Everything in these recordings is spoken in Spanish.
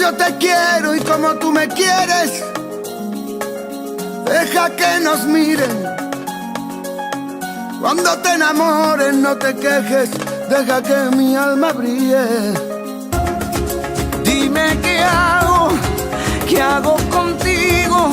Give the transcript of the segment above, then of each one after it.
yo te quiero y como tú me quieres. Deja que nos miren. Cuando te enamores no te quejes, deja que mi alma brille. Dime qué hago contigo.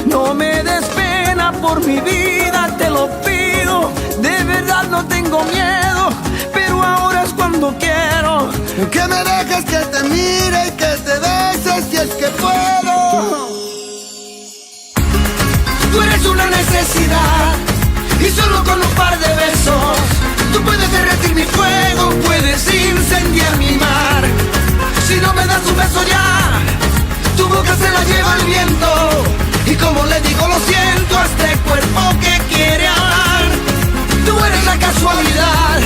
No me des pena por mi vida, te lo pido. De verdad no tengo miedo, pero ahora es cuando quiero. Que me dejes que te mire y que te beses si es que puedo. Tú eres una necesidad y solo con un par de besos tú puedes derretir mi fuego, puedes incendiar mi mar. Si no me das un beso ya, tu boca se la lleva el viento. Y como le digo lo siento a este cuerpo que quiere amar. Tú eres la casualidad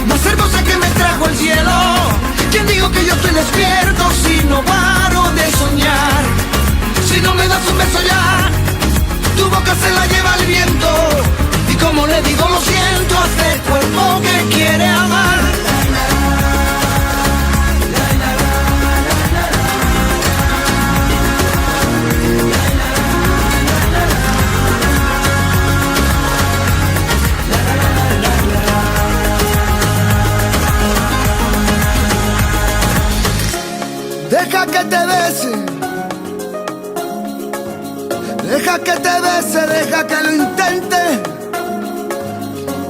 más hermosa que me trajo el cielo. ¿Quién dijo que yo estoy despierto si no paro de soñar? Si no me das un beso ya, tu boca se la lleva el viento. Y como le digo lo siento a este cuerpo que quiere amar. Deja que te bese, deja que te bese, deja que lo intente.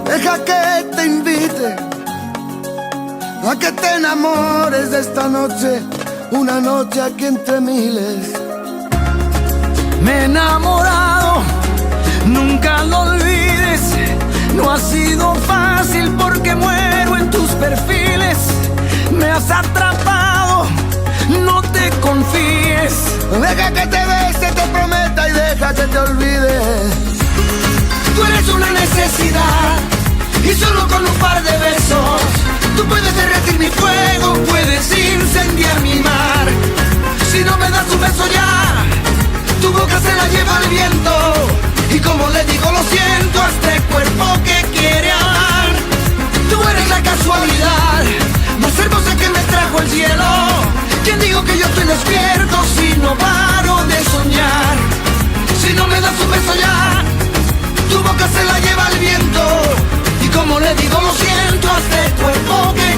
Deja que te invite a que te enamores de esta noche, una noche aquí entre miles. Me he enamorado, nunca lo olvides. No ha sido fácil porque muero en tus perfiles. Me has atrapado, no te confíes. Deja que te bese, te prometa y deja que te olvide. Tú eres una necesidad y solo con un par de besos tú puedes derretir mi fuego, puedes incendiar mi mar. Si no me das un beso ya, tu boca se la lleva el viento. Y como le digo lo siento a este cuerpo que quiere amar. Tú eres la casualidad más hermosa que me trajo el cielo. ¿Quién dijo que yo estoy despierto si no paro de soñar? Si no me das un beso ya, tu boca se la lleva el viento. Y como le digo lo siento a este cuerpo que